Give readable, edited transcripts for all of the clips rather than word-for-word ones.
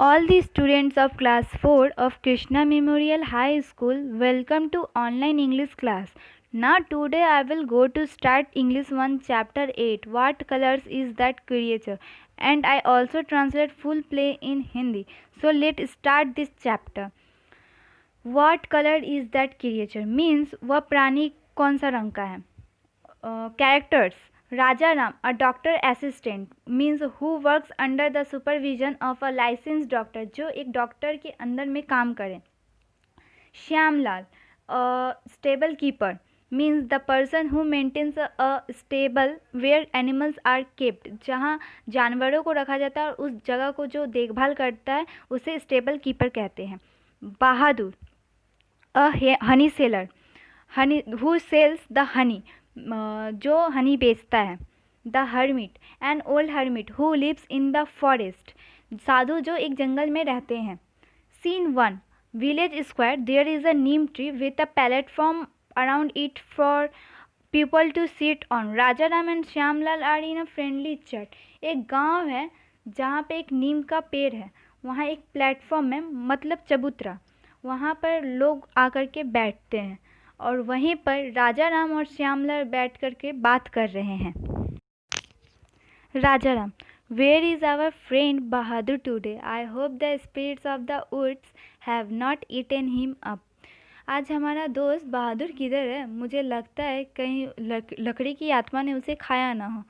All the students of class 4 of Krishna Memorial High School, welcome to online English class. Now today I will go to start English 1 chapter 8. What colors is that creature? And I also translate full play in Hindi. So let's start this chapter. What color is that creature means वह प्राणी कौन सा रंग का है. Characters. Raja Ram, a doctor assistant, means who works under the supervision of a licensed doctor, जो एक doctor के अंदर में काम करे. Shyamlal, a stable keeper, means the person who maintains a stable where animals are kept, जहाँ जानवरों को रखा जाता है और उस जगह को जो देखभाल करता है उसे स्टेबल कीपर कहते हैं. बहादुर, a honey seller, who sells the honey, जो हनी बेचता है. The hermit, an old hermit who lives in the forest, साधु जो एक जंगल में रहते हैं. Scene 1, village square. There is a neem tree with a platform around it for people to sit on. Raja Ram and Shyamlal are in a friendly chat. एक गांव है जहाँ पे एक नीम का पेड़ है, वहाँ एक प्लेटफॉर्म है, मतलब चबूतरा, वहाँ पर लोग आकर के बैठते हैं और वहीं पर राजा राम और श्यामलाल बैठ कर के बात कर रहे हैं. Raja Ram, where is our friend Bahadur today? I hope the spirits of the woods have not eaten him up. आज हमारा दोस्त बहादुर किधर है? मुझे लगता है कहीं लकड़ी की आत्मा ने उसे खाया ना हो.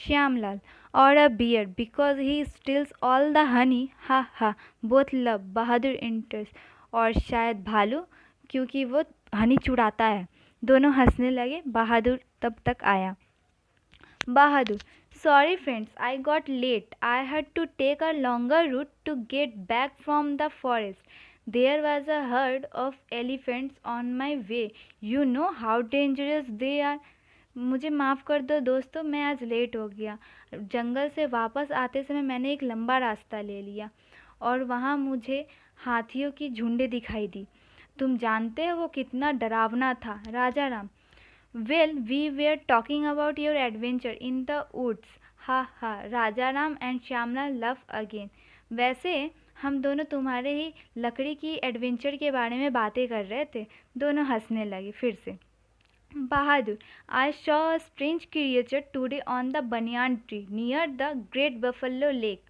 Shyamlal, or a bear because he steals all the honey. Ha ha, both love Bahadur interest. और शायद भालू, क्योंकि वो हनी चुराता है. दोनों हंसने लगे. बहादुर तब तक आया. Bahadur, sorry friends, I got late. I had to take a longer route to get back from the forest. There was a herd of elephants on my way. You know how dangerous they are. मुझे माफ़ कर दो दोस्तों, मैं आज late हो गया. जंगल से वापस आते समय मैंने एक लंबा रास्ता ले लिया और वहाँ मुझे हाथियों की झुंडें दिखाई दी. तुम जानते हो वो कितना डरावना था. Raja Ram, well we were talking about your adventure in the woods. Ha ha, Raja Ram and Shyamlal laugh again. वैसे हम दोनों तुम्हारे ही लकड़ी की एडवेंचर के बारे में बातें कर रहे थे. दोनों हंसने लगे फिर से. Bahadur, I saw a strange creature today on the banyan tree near the great buffalo lake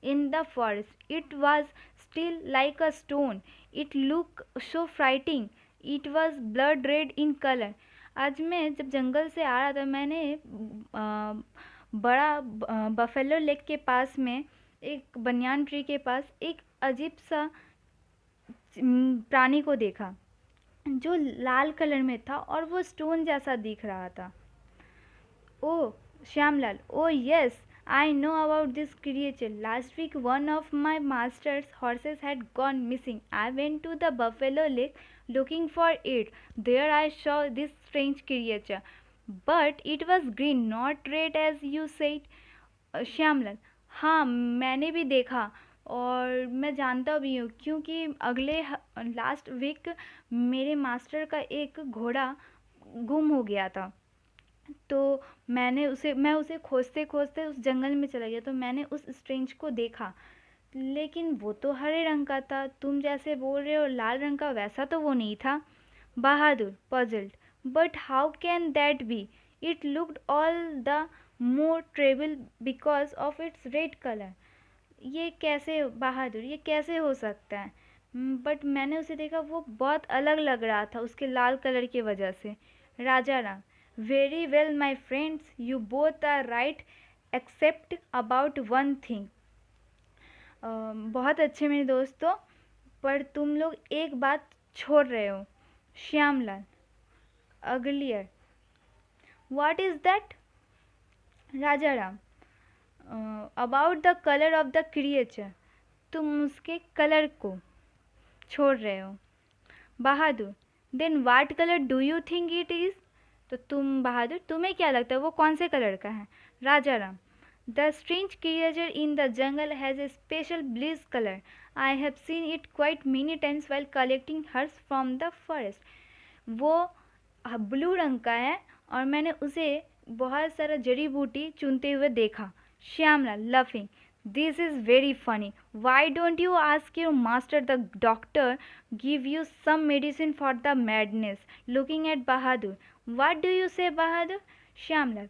in the forest. It was still like a stone. It looked so frightening. It was blood red in color. आज मैं जब जंगल से आ रहा था, मैंने बड़ा buffalo lake के पास में एक बनियान ट्री के पास एक अजीब सा प्राणी को देखा जो लाल कलर में था और वो स्टोन जैसा दिख रहा था. Oh Shyamlal, oh yes, I know about this creature. Last week one of my master's horses had gone missing. I went to the Buffalo Lake looking for it. There I saw this strange creature. But it was green, not red as you said. Shyamlal, हाँ मैंने भी देखा और मैं जानता भी हूँ क्योंकि अगले लास्ट वीक मेरे मास्टर का एक घोड़ा गुम हो गया था. तो मैं उसे खोजते खोजते उस जंगल में चला गया, तो मैंने उस स्ट्रेंज को देखा, लेकिन वो तो हरे रंग का था. तुम जैसे बोल रहे हो लाल रंग का, वैसा तो वो नहीं था. Bahadur, puzzled, but how can that be? It looked all the more terrible because of its red colour. ये कैसे बहादुर, ये कैसे हो सकता है? बट मैंने उसे देखा, वो बहुत अलग लग रहा था उसके लाल कलर की वजह से. राजा Ram, very well my friends, you both are right except about one thing. बहुत अच्छे मेरे दोस्तों, पर तुम लोग एक बात छोड़ रहे हो. Shyamlal, अगलियर, what is that? Raja Ram, about the color of the creature. तुम उसके कलर को छोड़ रहे हो. बहादुर, then what color do you think it is? तो तुम बहादुर, तुम्हें क्या लगता है वो कौन से कलर का है? Raja Ram, the strange creature in the jungle has a special bluish colour. I have seen it quite many times while collecting herbs from the forest. वो ब्लू रंग का है और मैंने उसे बहुत सारा जड़ी बूटी चुनते हुए देखा. Shyamlal, laughing, This is very funny. Why don't you ask your master, the doctor, give you some medicine for the madness? Looking at Bahadur. What do you say, Bahadur? Shyamlal,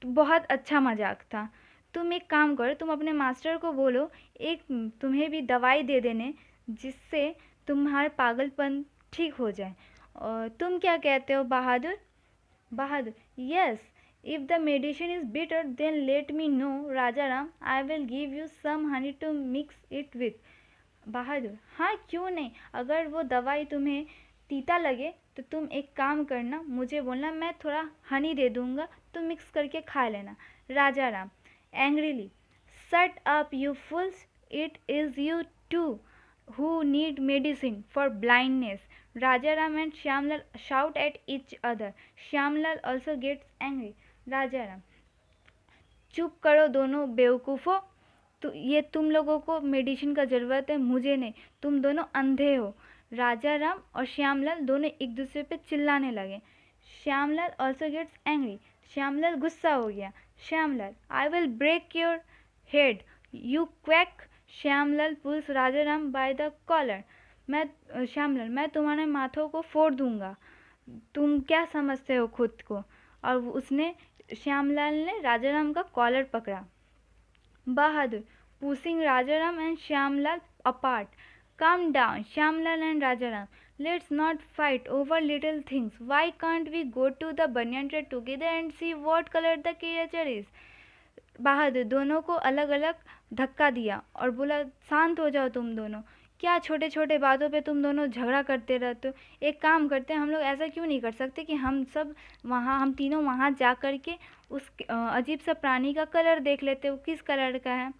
बहुत अच्छा मजाक था। तुम एक काम करो, तुम अपने मास्टर को बोलो एक तुम्हें भी दवाई दे देने, जिससे तुम्हारा पागलपन ठीक हो जाए। और तुम क्या कहते हो Bahadur? Bahadur, yes, if the medicine is bitter then let me know Raja Ram, I will give you some honey to mix it with. Bahadur, हाँ क्यों नहीं, अगर वो दवाई तुम्हें तीता लगे तो तुम एक काम करना, मुझे बोलना, मैं थोड़ा हनी दे दूंगा, तुम मिक्स करके खा लेना। Raja Ram angrily, shut up you fools, it is you two who need medicine for blindness. Rajaram and Shyamlal shout at each other. Shyamlal also gets angry. Rajaram, चुप करो दोनों बेवकूफ़ों, तो ये तुम लोगों को मेडिसिन का ज़रूरत है, मुझे नहीं, तुम दोनों अंधे हो। राजा राम और श्यामलाल दोनों एक दूसरे पे चिल्लाने लगे। Shyamlal also gets angry. Shyamlal गुस्सा हो गया। Shyamlal, I will break your head you quack. Shyamlal pulls Raja Ram by the collar. Shyamlal, मैं तुम्हारे माथों को फोड़ दूंगा, तुम क्या समझते हो खुद को? और उसने श्यामलाल ने राजाराम का कॉलर पकड़ा। बहादुर, pushing Rajaram and Shyamlal apart. Calm down, Shyamlal and Rajaram. Let's not fight over little things. Why can't we go to the banyan tree together and see what color the creature is? बहादुर दोनों को अलग अलग धक्का दिया और बोला, शांत हो जाओ तुम दोनों, क्या छोटे छोटे बातों पे तुम दोनों झगड़ा करते रहते हो? एक काम करते हैं, हम लोग ऐसा क्यों नहीं कर सकते कि हम तीनों वहाँ जा कर के उस अजीब सा प्राणी का कलर देख लेते हो, किस कलर का है?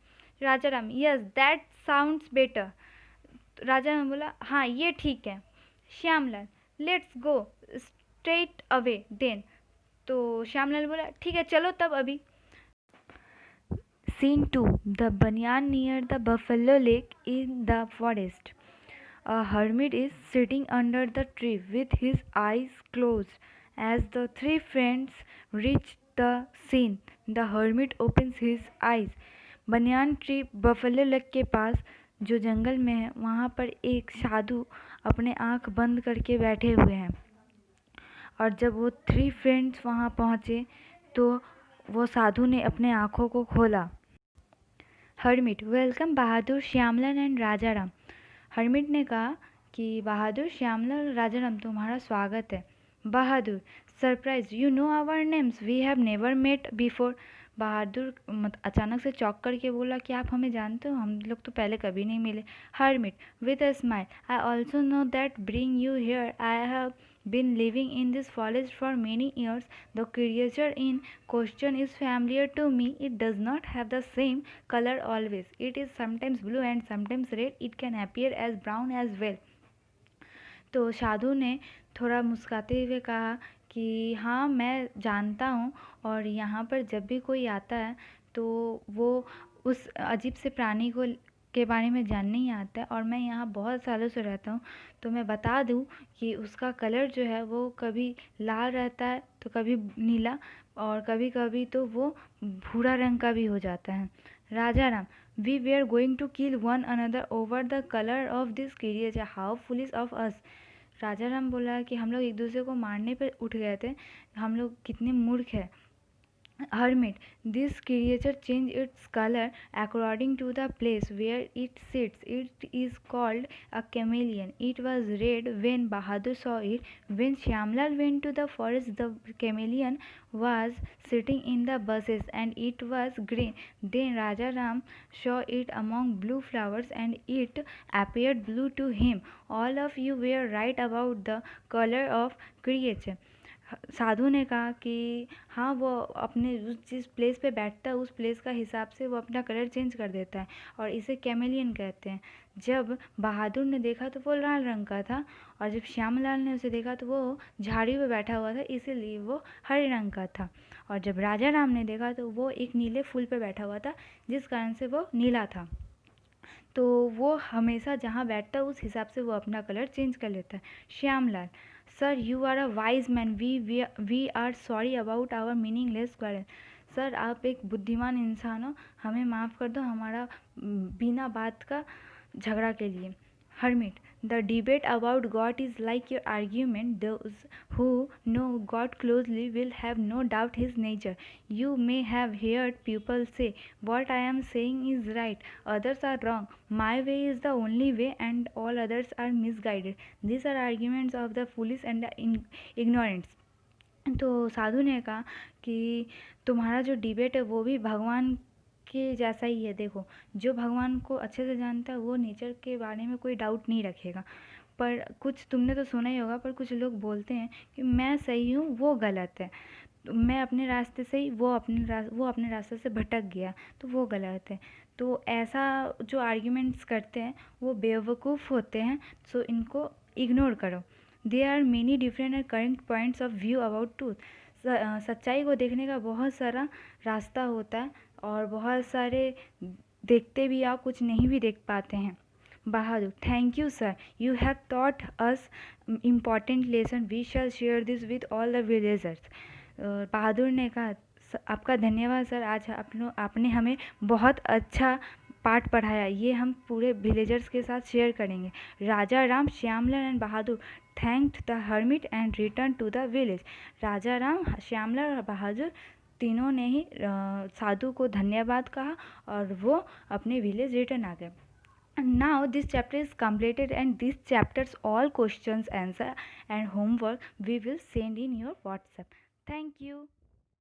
Raja Ram, yes that sounds better. Raja ने बोला, हाँ ये ठीक है। Shyamlal, let's go straight away then. तो श्यामलाल बोला, ठीक है चलो तब अभी। Scene 2. The banyan near the buffalo lake in the forest. A hermit is sitting under the tree with his eyes closed. As the three friends reach the scene, the hermit opens his eyes. banyan tree buffalo lake के पास जो जंगल में है, वहाँ पर एक साधु अपने आँख बंद करके बैठे हुए हैं। और जब वो थ्री फ्रेंड्स वहाँ पहुँचे तो वो साधु ने अपने आँखों को खोला। Hermit, welcome Bahadur, Shyamlal and Rajaram. Hermit ने कहा कि बहादुर, श्यामलाल, राजाराम, तुम्हारा स्वागत है। Bahadur, surprise, you know our names, we have never met before. Bahadur अचानक से चौंक करके बोला कि आप हमें जानते हो, हम लोग तो पहले कभी नहीं मिले। Hermit with a smile, I also know that bring you here I have been living in this forest for many years. The creature in question is familiar to me. It does not have the same color always. It is sometimes blue and sometimes red. It can appear as brown as well. तो साधु ने थोड़ा मुस्कुराते हुए कहा कि हाँ मैं जानता हूँ, और यहाँ पर जब भी कोई आता है तो वो उस अजीब से प्राणी के बारे में जानने ही आता है, और मैं यहाँ बहुत सालों से रहता हूँ। तो मैं बता दूँ कि उसका कलर जो है वो कभी लाल रहता है तो कभी नीला, और कभी कभी तो वो भूरा रंग का भी हो जाता है। Rajaram, we were going to kill one another over the colour of this creature, how foolish of us. Rajaram बोला कि हम लोग एक दूसरे को मारने पर उठ गए थे, हम लोग कितने मूर्ख हैं। Hermit, this creature changes its color according to the place where it sits. It is called a chameleon. It was red when Bahadur saw it. When Shyamlal went to the forest, the chameleon was sitting in the bushes and it was green. Then Raja Ram saw it among blue flowers and it appeared blue to him. All of you were right about the color of creature. साधु ने कहा कि हाँ वो अपने जिस place पे बैठता है उस प्लेस का हिसाब से वो अपना कलर चेंज कर देता है, और इसे कैमेलियन कहते हैं। जब बहादुर ने देखा तो वो लाल रंग का था, और जब श्यामलाल ने उसे देखा तो वो झाड़ी पे बैठा हुआ था, इसीलिए वो हरे रंग का था। और जब राजा राम ने देखा तो वो एक नीले फूल पे बैठा हुआ था, जिस कारण से वो नीला था। तो वो हमेशा जहाँ बैठता है उस हिसाब से वो अपना कलर चेंज कर लेता है। Shyamlal, sir you are a wise man, we are sorry about our meaningless quarrel. Sir आप एक बुद्धिमान इंसान हो, हमें माफ़ कर दो हमारा बिना बात का झगड़ा के लिए। Hermit, the debate about God is like your argument. Those who know God closely will have no doubt his nature. You may have heard people say, what I am saying is right, others are wrong. My way is the only way, and all others are misguided. These are arguments of the foolish and the ignorant. तो साधु ने कहा कि तुम्हारा जो debate है वो भी भगवान के जैसा ही है। देखो, जो भगवान को अच्छे से जानता है वो नेचर के बारे में कोई डाउट नहीं रखेगा। पर कुछ तुमने तो सुना ही होगा, पर कुछ लोग बोलते हैं कि मैं सही हूँ वो गलत है, तो मैं अपने रास्ते से ही वो अपने रास्ते से भटक गया तो वो गलत है। तो ऐसा जो आर्ग्यूमेंट्स करते हैं वो बेवकूफ़ होते हैं, सो इनको इग्नोर करो। There are many different and current points of view about truth. सच्चाई को देखने का बहुत सारा रास्ता होता है और बहुत सारे देखते भी आप कुछ नहीं भी देख पाते हैं। Bahadur, thank you sir, you have taught us important lesson, we shall share this with all the villagers. Bahadur ने कहा आपका धन्यवाद सर, आज आपने हमें बहुत अच्छा पाठ पढ़ाया, ये हम पूरे विलेजर्स के साथ शेयर करेंगे। Raja Ram, Shyamlal and Bahadur thanked the hermit and return to the village. Raja Ram, Shyamlal और बहादुर तीनों ने ही साधु को धन्यवाद कहा और वो अपने विलेज रिटर्न आ गए। Now this chapter is completed, and this chapter's all questions, answer and homework we will send in your WhatsApp. Thank you.